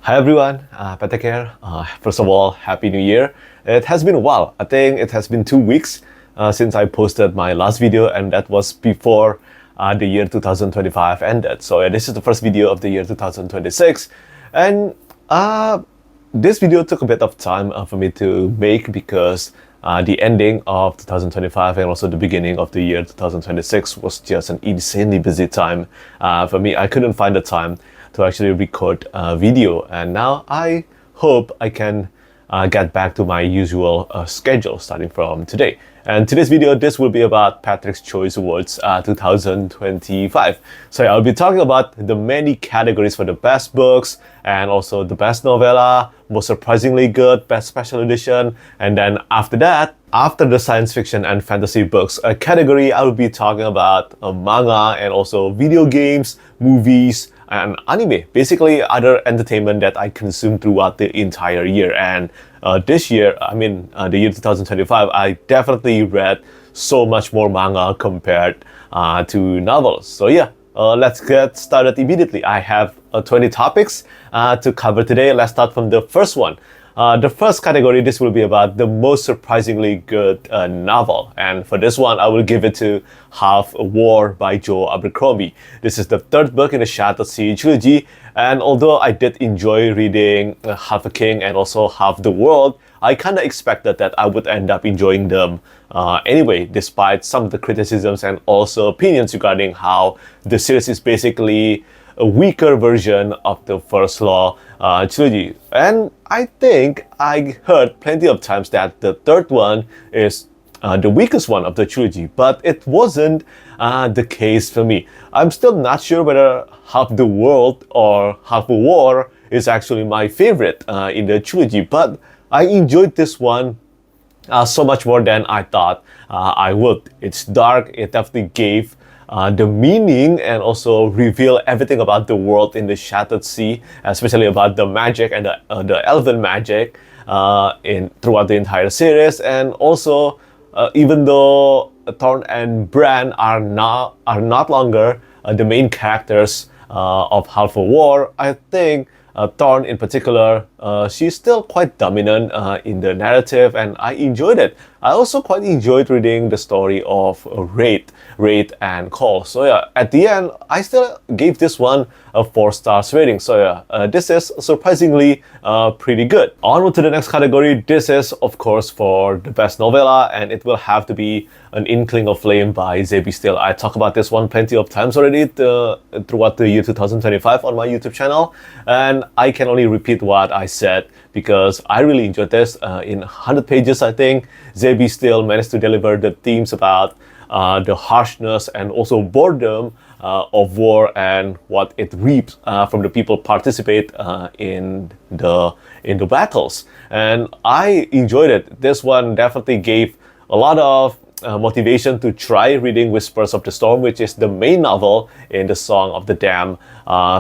Hi everyone, Petrik here. First of all, Happy New Year. It has been a while. I think it has been 2 weeks since I posted my last video, and that was before the year 2025 ended. So this is the first video of the year 2026. And this video took a bit of time for me to make because the ending of 2025 and also the beginning of the year 2026 was just an insanely busy time for me. I couldn't find the time to actually record a video, and now I hope I can get back to my usual schedule starting from today. And today's video, this will be about Petrik's Choice Awards 2025. So I'll be talking about the many categories for the best books and also the best novella, most surprisingly good, best special edition, and then after that, after the science fiction and fantasy books category, I will be talking about manga and also video games, movies, and anime, basically other entertainment that I consume throughout the entire year. And this year, the year 2025, I definitely read so much more manga compared to novels. So yeah, let's get started immediately. I have 20 topics to cover today. Let's start from the first one. The first category, this will be about the most surprisingly good novel. And for this one, I will give it to Half a War by Joe Abercrombie. This is the third book in the Shattered Sea trilogy. And although I did enjoy reading Half a King and also Half the World, I kind of expected that I would end up enjoying them anyway, despite some of the criticisms and also opinions regarding how the series is basically a weaker version of the First Law trilogy. And I think I heard plenty of times that the third one is the weakest one of the trilogy, but it wasn't the case for me. I'm still not sure whether Half the World or Half a War is actually my favorite in the trilogy, but I enjoyed this one so much more than I thought I would. It's dark, it definitely gave the meaning and also reveal everything about the world in the Shattered Sea, especially about the magic and the elven magic throughout the entire series. And also, even though Thorn and Bran are not longer the main characters of Half a War, I think Thorn in particular, she's still quite dominant in the narrative, and I enjoyed it. I also quite enjoyed reading the story of Wraith and Cole. So yeah, at the end, I still gave this one a 4 stars rating. So yeah, this is surprisingly pretty good. Onward to the next category. This is, of course, for the best novella, and it will have to be An Inkling of Flame by Z.B. Steele. I talked about this one plenty of times already throughout the year 2025 on my YouTube channel, and I can only repeat what I said because I really enjoyed this. In 100 pages, I think, Z.B. Steele managed to deliver the themes about the harshness and also boredom of war and what it reaps from the people participate in the battles. And I enjoyed it. This one definitely gave a lot of motivation to try reading Whispers of the Storm, which is the main novel in the Song of the Dam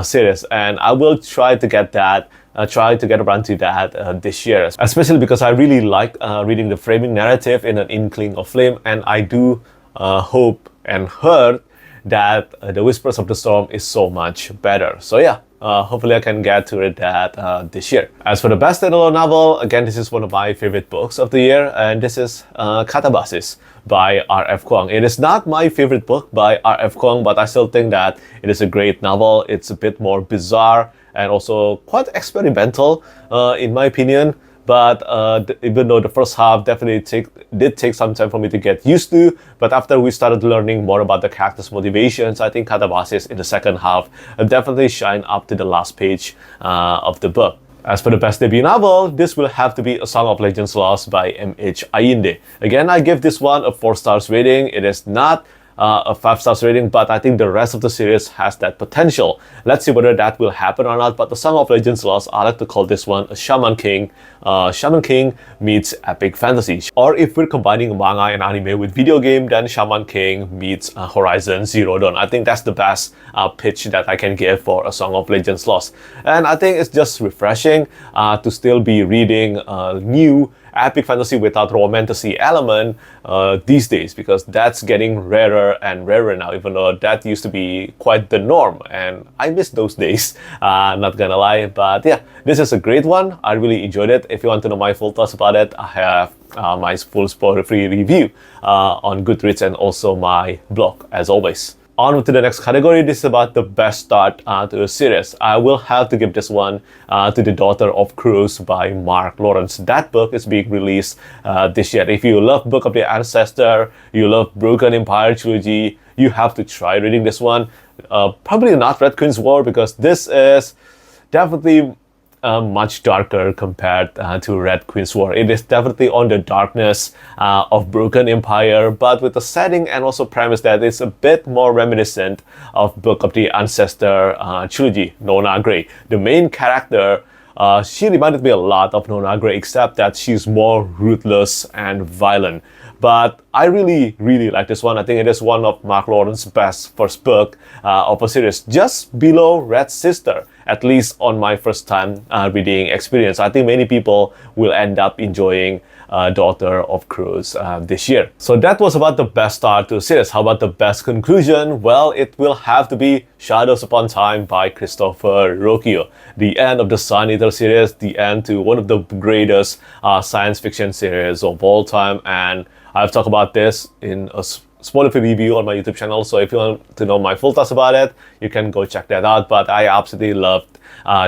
series. And I will try to get around to that this year, especially because I really like reading the framing narrative in An Inkling of Flame, and I do hope and heard that the Whispers of the Storm is so much better. So yeah, hopefully I can get to read that this year. As for the best standalone novel, again, this is one of my favorite books of the year, and this is Catabasis by R.F. Kuang. It is not my favorite book by R.F. Kuang, but I still think that it is a great novel. It's a bit more bizarre and also quite experimental in my opinion. But even though the first half definitely did take some time for me to get used to, but after we started learning more about the characters' motivations, I think Catabasis in the second half definitely shine up to the last page of the book. As for the best debut novel, this will have to be A Song of Legends Lost by M.H. Ayinde. Again, I give this one a 4 stars rating. It is not a 5 stars rating, but I think the rest of the series has that potential. Let's see whether that will happen or not. But The Song of Legends Lost, I like to call this one a Shaman King. Shaman King meets epic fantasy. Or if we're combining manga and anime with video game, then Shaman King meets Horizon Zero Dawn. I think that's the best pitch that I can give for A Song of Legends Lost. And I think it's just refreshing to still be reading new epic fantasy without romantasy element these days, because that's getting rarer and rarer now, even though that used to be quite the norm, and I miss those days, not gonna lie. But yeah, this is a great one. I really enjoyed it. If you want to know my full thoughts about it, I have my full spoiler-free review on Goodreads and also my blog, as always. On to the next category. This is about the best start to a series. I will have to give this one to The Daughter of Crows by Mark Lawrence. That book is being released this year. If you love Book of the Ancestor, you love Broken Empire trilogy, you have to try reading this one. Probably not Red Queen's War, because this is definitely much darker compared to Red Queen's War. It is definitely on the darkness of Broken Empire, but with the setting and also premise that it's a bit more reminiscent of Book of the Ancestor trilogy, Nona Grey. The main character, she reminded me a lot of Nona Grey, except that she's more ruthless and violent. But I really like this one. I think it is one of Mark Lawrence's best first book of a series, just below Red Sister, at least on my first time reading experience. I think many people will end up enjoying Daughter of Crows this year. So that was about the best start to the series. How about the best conclusion? Well, it will have to be Shadows Upon Time by Christopher Rocchio. The end of the Sun Eater series, the end to one of the greatest science fiction series of all time, and I've talked about this in a spoiler-free review on my YouTube channel, so if you want to know my full thoughts about it, you can go check that out. But I absolutely loved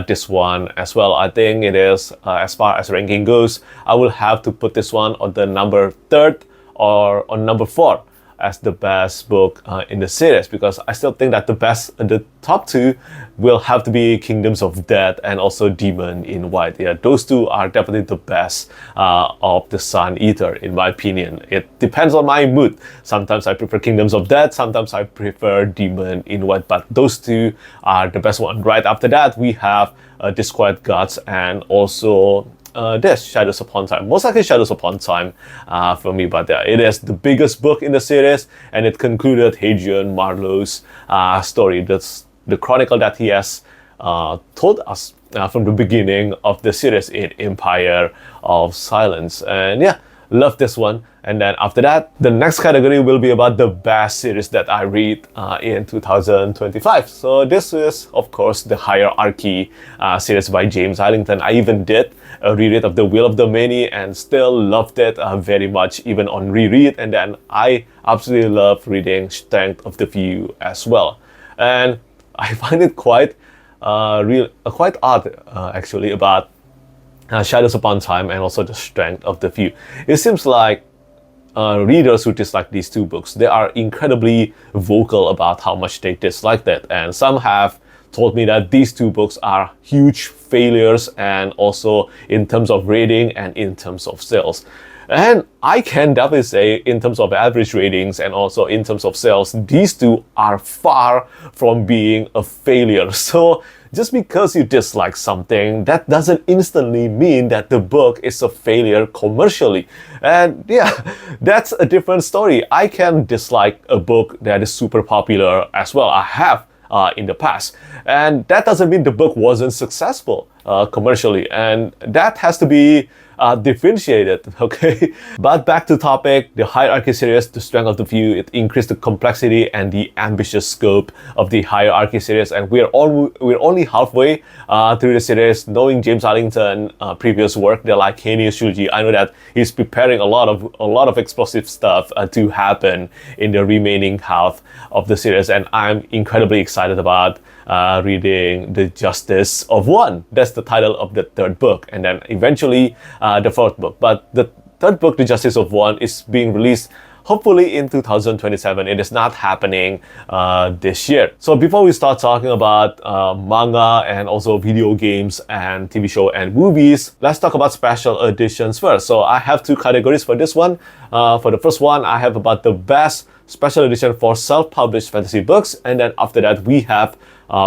this one as well. I think it is, as far as ranking goes, I will have to put this one on the number 3rd or on number 4 as the best book in the series, because I still think that the top 2 will have to be Kingdoms of Death and also Demon in White. Yeah, those two are definitely the best of the Sun Eater, in my opinion. It depends on my mood. Sometimes I prefer Kingdoms of Death, sometimes I prefer Demon in White, but those two are the best one. Right after that, we have Disquiet Gods and also this Shadows Upon Time. Most likely Shadows Upon Time for me, but yeah, it is the biggest book in the series, and it concluded Hadrian Marlowe's story. That's the chronicle that he has told us from the beginning of the series in Empire of Silence. And yeah, love this one. And then after that, the next category will be about the best series that I read in 2025. So this is, of course, the Hierarchy series by James Arlington. I even did a reread of The Will of the Many and still loved it very much, even on reread. And then I absolutely love reading Strength of the Few as well. And I find it quite odd, actually, about Shadows Upon Time and also The Strength of the Few. It seems like readers who dislike these two books, they are incredibly vocal about how much they disliked it, and some have told me that these two books are huge failures, and also in terms of rating and in terms of sales. And I can definitely say, in terms of average ratings and also in terms of sales, these two are far from being a failure. So just because you dislike something, that doesn't instantly mean that the book is a failure commercially. And yeah, that's a different story. I can dislike a book that is super popular as well. I have in the past. And that doesn't mean the book wasn't successful commercially. And that has to be differentiated, okay? But back to topic, the Hierarchy series, The Strength of the Few, it increased the complexity and the ambitious scope of the Hierarchy series, and we're only halfway through the series. Knowing James Arlington previous work, the Lycanius trilogy, I know that he's preparing a lot of explosive stuff to happen in the remaining half of the series, and I'm incredibly excited about reading The Justice of One. That's the title of the 3rd book, and then eventually the 4th book. But the 3rd book, The Justice of One, is being released hopefully in 2027. It is not happening this year. So before we start talking about manga and also video games and TV show and movies, let's talk about special editions first. So I have 2 categories for this one. For the first one, I have about the best special edition for self-published fantasy books, and then after that we have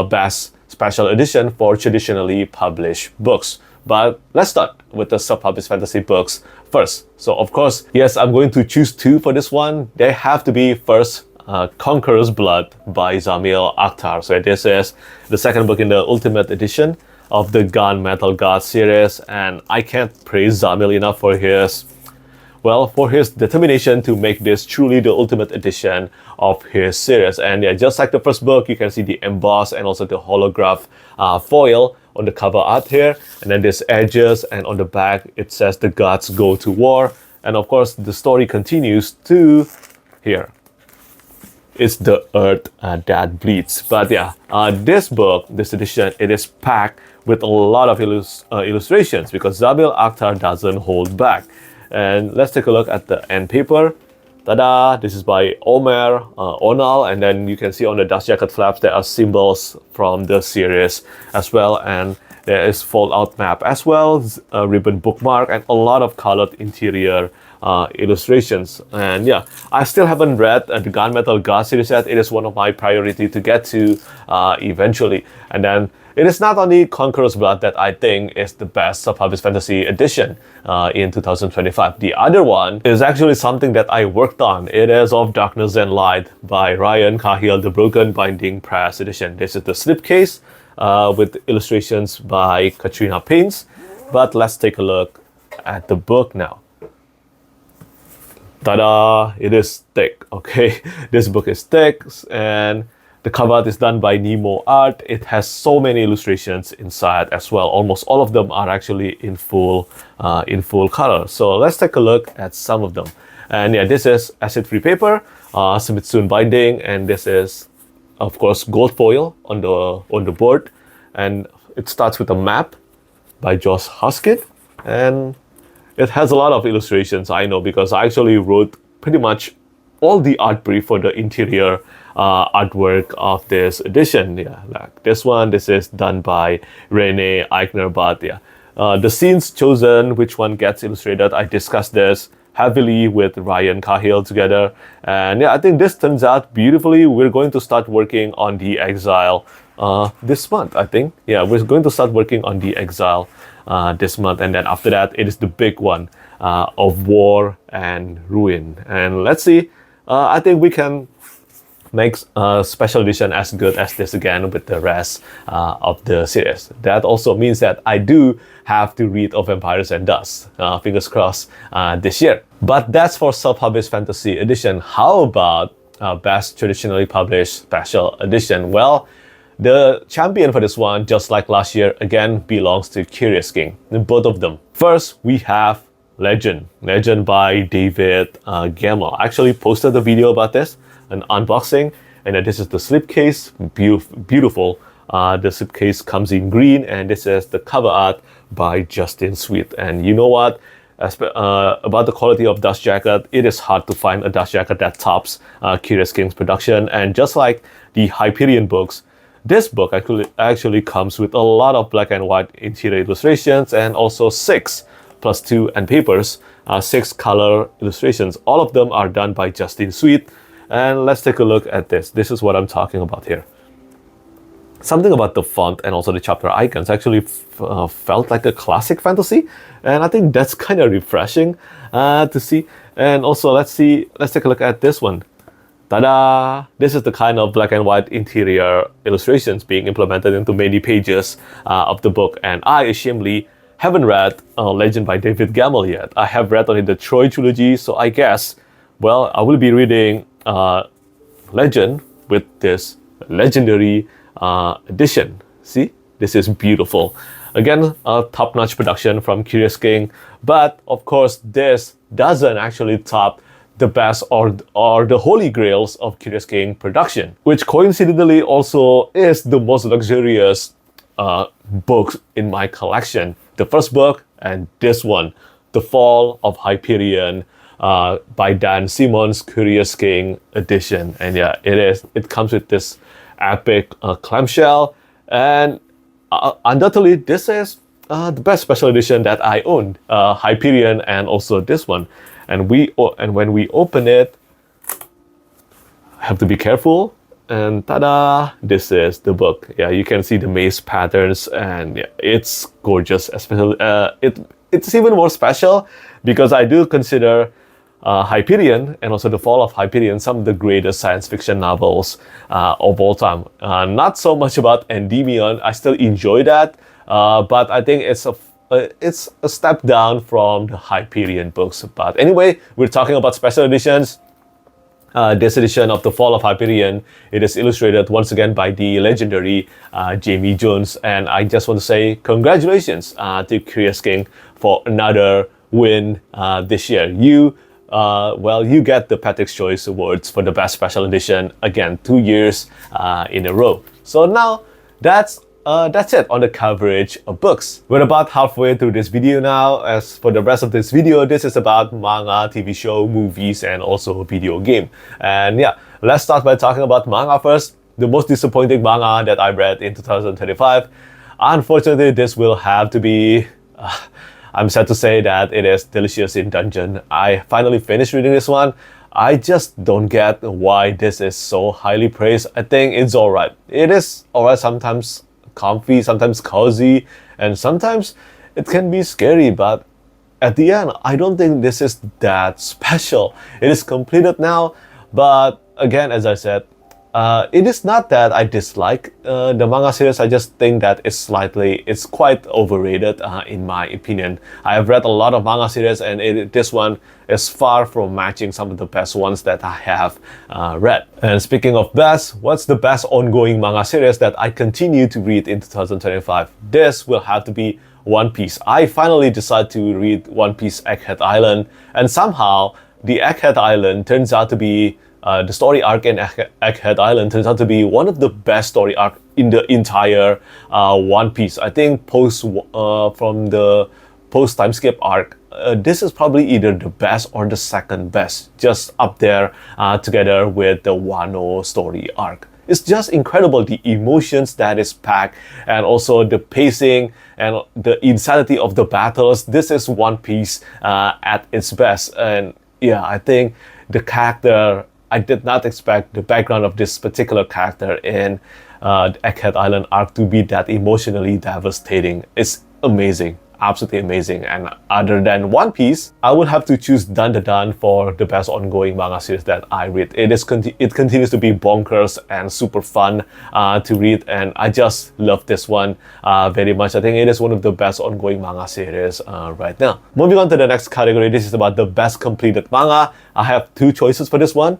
best special edition for traditionally published books. But let's start with the self-published fantasy books first. So of course, yes, I'm going to choose 2 for this one. They have to be first Conqueror's Blood by Zamil Akhtar. So this is the 2nd book in the Ultimate Edition of the Gunmetal God series, and I can't praise Zamil enough for his determination to make this truly the ultimate edition of his series. And yeah, just like the first book, you can see the emboss and also the holograph foil on the cover art here, and then there's edges, and on the back it says the gods go to war. And of course the story continues to here. It's the earth that bleeds. But yeah, this book, this edition, it is packed with a lot of illustrations because Zabil Akhtar doesn't hold back. And let's take a look at the end paper. Ta-da! This is by Omer Onal, and then you can see on the dust jacket flaps there are symbols from the series as well, and there is fold-out map as well, a ribbon bookmark, and a lot of colored interior illustrations. And yeah, I still haven't read the Gunmetal God series yet. It is one of my priority to get to eventually. And then it is not only Conqueror's Blood that I think is the best self-published fantasy edition in 2025. The other one is actually something that I worked on. It is Of Darkness and Light by Ryan Cahill, the Broken Binding Press edition. This is the slipcase with illustrations by Katrina Paints. But let's take a look at the book now. Ta-da! It is thick, okay? This book is thick, and the cover art is done by Nemo Art. It has so many illustrations inside as well. Almost all of them are actually in full color. So let's take a look at some of them. And yeah, this is acid-free paper, Smithsonian binding, and this is, of course, gold foil on the board. And it starts with a map by Josh Hoskett, and it has a lot of illustrations, I know, because I actually wrote pretty much all the art brief for the interior artwork of this edition. Yeah, like this one, this is done by Renee Eichner, but yeah, the scenes chosen, which one gets illustrated, I discussed this heavily with Ryan Cahill together. And yeah, I think this turns out beautifully. We're going to start working on The Exile this month, I think. Yeah, we're going to start working on The Exile this month. And then after that, it is the big one of War and Ruin. And let's see, I think we can make a special edition as good as this again with the rest of the series. That also means that I do have to read Of Vampires and Dust, fingers crossed, this year. But that's for self-published fantasy edition. How about best traditionally published special edition? Well, the champion for this one, just like last year, again belongs to Curious King, both of them. First, we have Legend by David Gemmell. I actually posted a video about this, an unboxing, and this is the slipcase, beautiful. The slipcase comes in green, and this is the cover art by Justin Sweet. And you know what? About the quality of dust jacket, it is hard to find a dust jacket that tops Curious King's production. And just like the Hyperion books, this book actually comes with a lot of black and white interior illustrations, and also 6+2 and papers, 6 color illustrations. All of them are done by Justin Sweet. And let's take a look at this. This is what I'm talking about here. Something about the font and also the chapter icons actually felt like a classic fantasy, and I think that's kind of refreshing to see. And also, let's take a look at this one. Ta-da! This is the kind of black and white interior illustrations being implemented into many pages of the book. And I ashamedly haven't read Legend by David Gemmell yet. I have read only the Troy trilogy, so I guess, well, I will be reading Legend with this legendary edition. See, this is beautiful. Again, a top-notch production from Curious King, but of course, this doesn't actually top the best or the holy grails of Curious King production, which coincidentally also is the most luxurious books in my collection. The first book and this one, The Fall of Hyperion, by Dan Simmons, Curious King edition. And yeah, it comes with this epic clamshell, and undoubtedly this is the best special edition that I own, Hyperion and also this one. And when we open it, I have to be careful, and ta-da, this is the book. Yeah, you can see the maze patterns, and yeah, it's gorgeous. Especially it's even more special because I do consider Hyperion and also The Fall of Hyperion some of the greatest science fiction novels of all time. Not so much about Endymion. I still enjoy that, but I think it's a step down from the Hyperion books. But anyway, we're talking about special editions. This edition of The Fall of Hyperion, it is illustrated once again by the legendary Jamie Jones, and I just want to say congratulations to Curious King for another win this year. You get the Petrik's Choice Awards for the best special edition again 2 years in a row. So now that's it on the coverage of books. We're about halfway through this video now. As for the rest of this video, this is about manga, TV show, movies, and also video game. And yeah, let's start by talking about manga first. The most disappointing manga that I read in 2025. Unfortunately, this will have to be... I'm sad to say that it is Delicious in Dungeon. I finally finished reading this one. I just don't get why this is so highly praised. I think it's alright. It is alright sometimes, comfy, sometimes cozy, and sometimes it can be scary, but at the end, I don't think this is that special. It is completed now, but again, as I said, it is not that I dislike the manga series. I just think that it's quite overrated in my opinion. I have read a lot of manga series, and this one is far from matching some of the best ones that I have read. And speaking of best, what's the best ongoing manga series that I continue to read in 2025? This will have to be One Piece. I finally decided to read One Piece Egghead Island, and somehow the Egghead Island turns out to be the story arc in Egghead Island turns out to be one of the best story arc in the entire One Piece. I think from the post time skip arc, this is probably either the best or the second best, just up there together with the Wano story arc. It's just incredible, the emotions that is packed, and also the pacing and the insanity of the battles. This is One Piece at its best. And yeah, I think the character, I did not expect the background of this particular character in the Egghead Island arc to be that emotionally devastating. It's amazing, absolutely amazing. And other than One Piece, I would have to choose Dan Da Dan for the best ongoing manga series that I read. It continues to be bonkers and super fun to read, and I just love this one very much. I think it is one of the best ongoing manga series right now. Moving on to the next category, this is about the best completed manga. I have two choices for this one.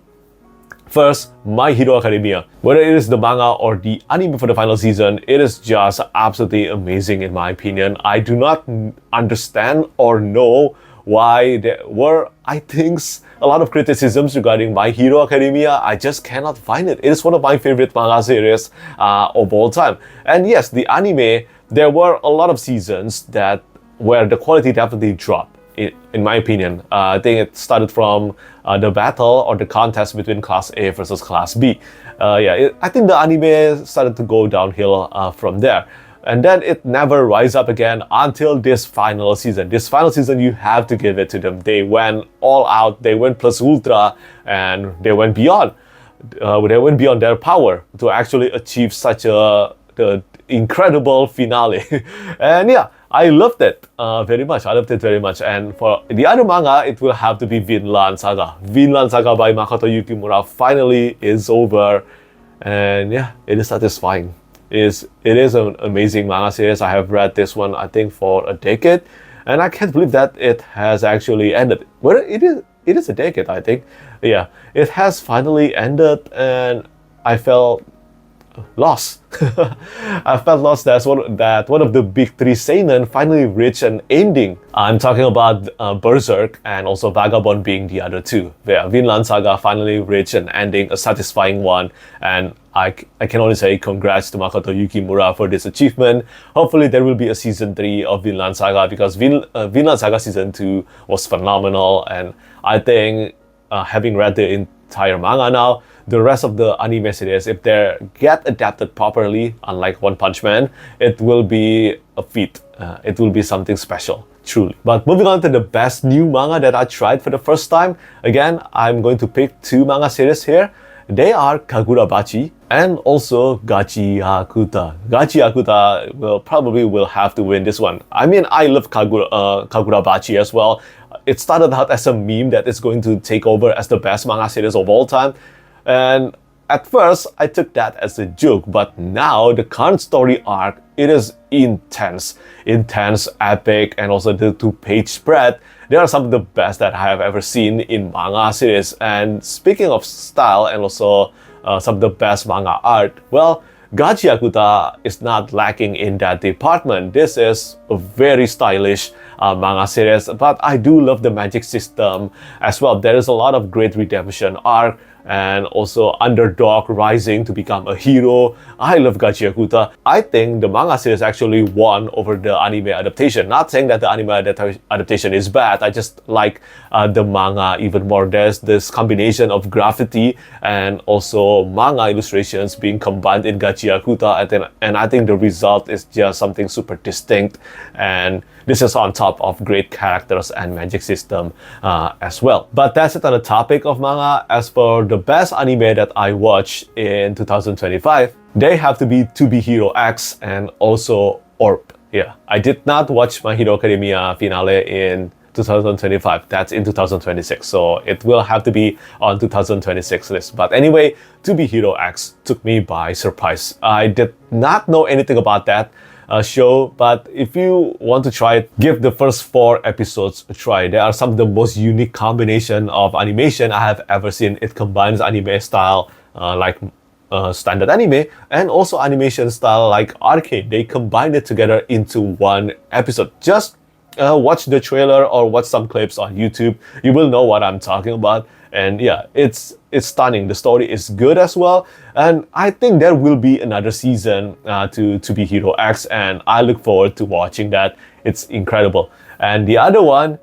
First, My Hero Academia. Whether it is the manga or the anime for the final season, it is just absolutely amazing in my opinion. I do not understand or know why there were, I think, a lot of criticisms regarding My Hero Academia. I just cannot find it. It is one of my favorite manga series of all time. And yes, the anime, there were a lot of seasons where the quality definitely dropped. In my opinion, I think it started from the battle or the contest between Class A versus Class B. I think the anime started to go downhill from there. And then it never rise up again until this final season. This final season, you have to give it to them. They went all out, they went plus ultra, and they went beyond. They went beyond their power to actually achieve such the incredible finale. And yeah, I loved it very much. I loved it very much. And for the other manga, it will have to be Vinland Saga. Vinland Saga by Makoto Yukimura finally is over. And yeah, it is satisfying. It is an amazing manga series. I have read this one, I think, for a decade. And I can't believe that it has actually ended. Well, it is a decade, I think. Yeah, it has finally ended, and I felt lost. I felt lost that one of the big three seinen finally reached an ending. I'm talking about Berserk and also Vagabond being the other two. Yeah, Vinland Saga finally reached an ending, a satisfying one, and I can only say congrats to Makoto Yukimura for this achievement. Hopefully there will be a season 3 of Vinland Saga, because Vinland Saga season 2 was phenomenal, and I think having read the entire manga now, the rest of the anime series, if they get adapted properly, unlike One Punch Man, it will be a feat. It will be something special, truly. But moving on to the best new manga that I tried for the first time, again, I'm going to pick two manga series here. They are Kagurabachi and also Gachi Akuta. Gachi Akuta will have to win this one. I mean, I love Kagurabachi as well. It started out as a meme that is going to take over as the best manga series of all time. And at first, I took that as a joke, but now the current story arc it is intense, epic, and also the two-page spread. They are some of the best that I have ever seen in manga series. And speaking of style and also some of the best manga art, well, Gachi Akuta is not lacking in that department. This is a very stylish manga series, but I do love the magic system as well. There is a lot of great redemption arc and also underdog rising to become a hero. I love Gachi Akuta. I think the manga series actually won over the anime adaptation. Not saying that the anime adaptation is bad, I just like the manga even more. There's this combination of graffiti and also manga illustrations being combined in Gachi Akuta, and I think the result is just something super distinct, and this is on top of great characters and magic system as well. But that's it on the topic of manga. As for the best anime that I watched in 2025, they have to be To Be Hero X and also Orb. Yeah, I did not watch My Hero Academia finale in 2025. That's in 2026, so it will have to be on 2026 list. But anyway, To Be Hero X took me by surprise. I did not know anything about that show, but if you want to try it, give the first 4 episodes a try. They are some of the most unique combination of animation I have ever seen. It combines anime style like standard anime and also animation style like arcade. They combine it together into one episode. Just watch the trailer or watch some clips on YouTube. You will know what I'm talking about. And yeah, it's stunning. The story is good as well. And I think there will be another season to Be Hero X, and I look forward to watching that. It's incredible. And the other one,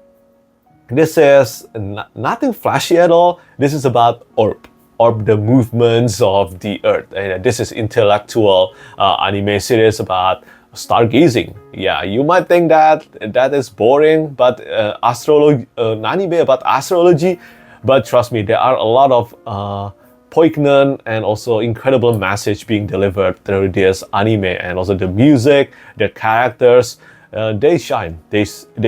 this is nothing flashy at all. This is about Orb, the movements of the earth. And this is intellectual anime series about stargazing. Yeah, you might think that is boring, but astrology, an anime about astrology. But trust me, there are a lot of poignant and also incredible message being delivered through this anime, and also the music, the characters, they shine. They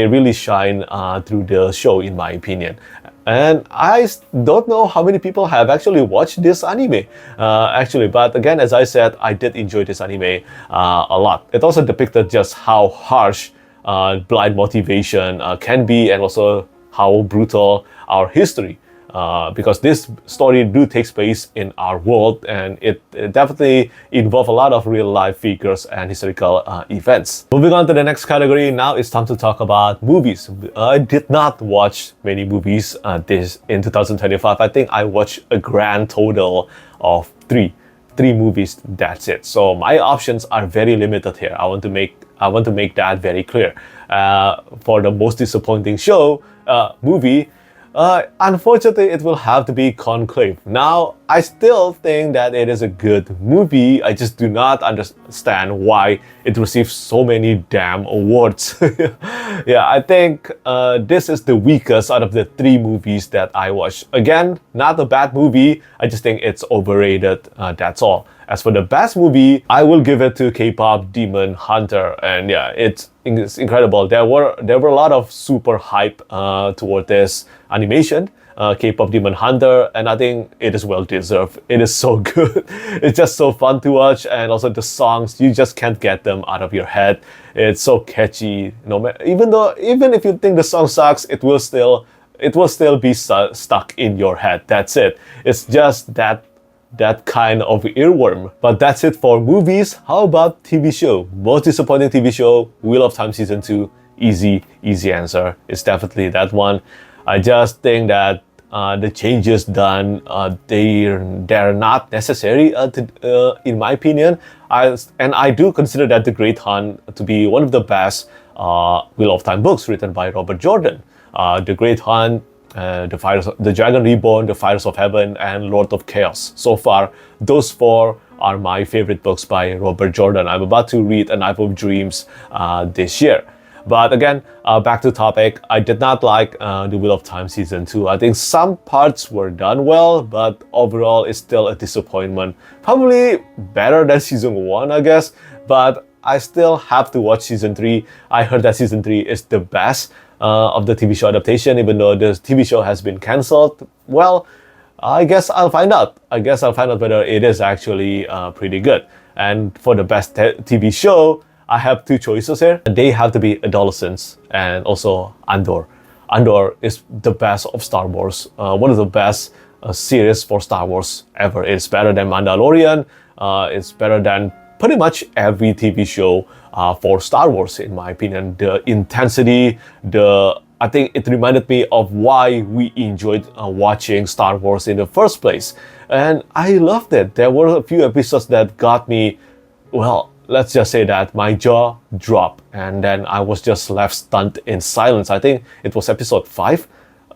really shine through the show, in my opinion. And I don't know how many people have actually watched this anime, but again, as I said, I did enjoy this anime a lot. It also depicted just how harsh blind motivation can be, and also how brutal our history, because this story takes place in our world, and it definitely involves a lot of real life figures and historical events. Moving on to the next category, now it's time to talk about movies. I did not watch many movies this in 2025. I think I watched a grand total of three movies. That's it. So my options are very limited here. I want to make that very clear. For the most disappointing movie, unfortunately, it will have to be Conclave. Now, I still think that it is a good movie. I just do not understand why it received so many damn awards. Yeah, I think this is the weakest out of the 3 movies that I watched. Again, not a bad movie. I just think it's overrated. That's all. As for the best movie, I will give it to K-pop Demon Hunter. And yeah, it's incredible. There were a lot of super hype toward this animation, K-pop Demon Hunter, and I think it is well deserved. It is so good. It's just so fun to watch, and also the songs, you just can't get them out of your head. It's so catchy. Even if you think the song sucks, it will still be stuck in your head. That's it. It's just that kind of earworm. But that's it for movies. How about TV show? Most disappointing TV show, Wheel of Time Season 2. Easy answer. It's definitely that one. I just think that the changes done, they're not necessary in my opinion. I do consider that The Great Hunt to be one of the best Wheel of Time books written by Robert Jordan. The Great Hunt, The Dragon Reborn, The Fires of Heaven, and Lord of Chaos. So far, those 4 are my favorite books by Robert Jordan. I'm about to read A Knife of Dreams this year. But again, back to topic, I did not like The Wheel of Time Season 2. I think some parts were done well, but overall it's still a disappointment. Probably better than Season 1, I guess, but I still have to watch Season 3. I heard that Season 3 is the best of the TV show adaptation, even though the TV show has been cancelled. Well, I guess I'll find out. Whether it is actually pretty good. And for the best TV show, I have two choices here. They have to be Adolescence and also Andor. Andor is the best of Star Wars, one of the best series for Star Wars ever. It's better than Mandalorian. It's better than pretty much every TV show for Star Wars, in my opinion. The intensity, I think it reminded me of why we enjoyed watching Star Wars in the first place. And I loved it. There were a few episodes that got me, well, let's just say that my jaw dropped, and then I was just left stunned in silence. I think it was episode 5.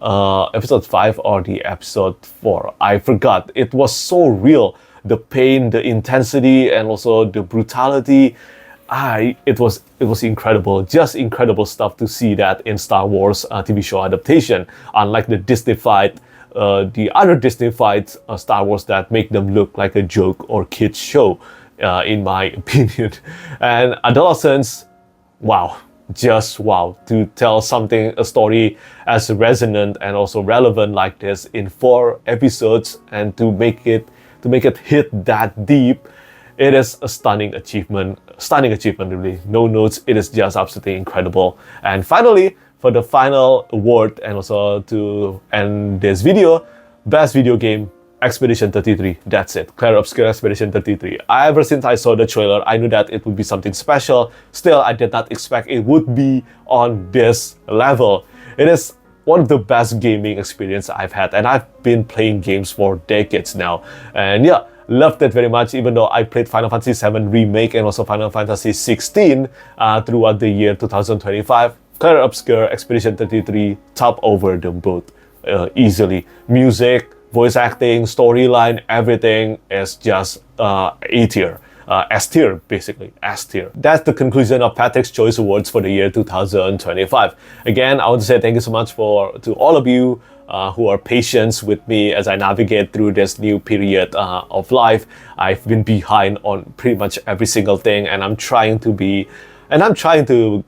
Episode 5 or the episode 4. I forgot. It was so real. The pain, the intensity, and also the brutality. It was incredible. Just incredible stuff to see that in Star Wars TV show adaptation. Unlike the the other Disney-fied Star Wars that make them look like a joke or kids show, in my opinion. And Adolescence, wow. Just wow, to tell a story as resonant and also relevant like this in 4 episodes, and to make it hit that deep, it is a stunning achievement really. No notes, it is just absolutely incredible. And finally, for the final word and also to end this video, best video game, Expedition 33. That's it. Clair Obscur Expedition 33. Ever since I saw the trailer, I knew that it would be something special. Still, I did not expect it would be on this level. It is one of the best gaming experience I've had, and I've been playing games for decades now. And yeah, loved it very much, even though I played Final Fantasy VII Remake and also Final Fantasy XVI throughout the year 2025. Clair Obscur Expedition 33 top over them both easily. Music, voice acting, storyline, everything is just A tier. S tier, basically. S tier. That's the conclusion of Petrik's Choice Awards for the year 2025. Again, I want to say thank you so much to all of you who are patient with me as I navigate through this new period of life. I've been behind on pretty much every single thing, and I'm trying to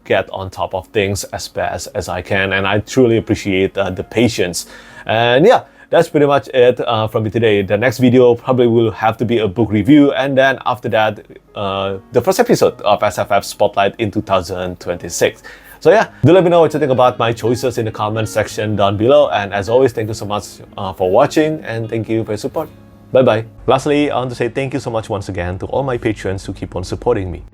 get on top of things as best as I can, and I truly appreciate the patience. And yeah, that's pretty much it from me today. The next video probably will have to be a book review, and then after that, the first episode of SFF Spotlight in 2026. So yeah, do let me know what you think about my choices in the comment section down below. And as always, thank you so much for watching, and thank you for your support. Bye bye. Lastly, I want to say thank you so much once again to all my patrons who keep on supporting me.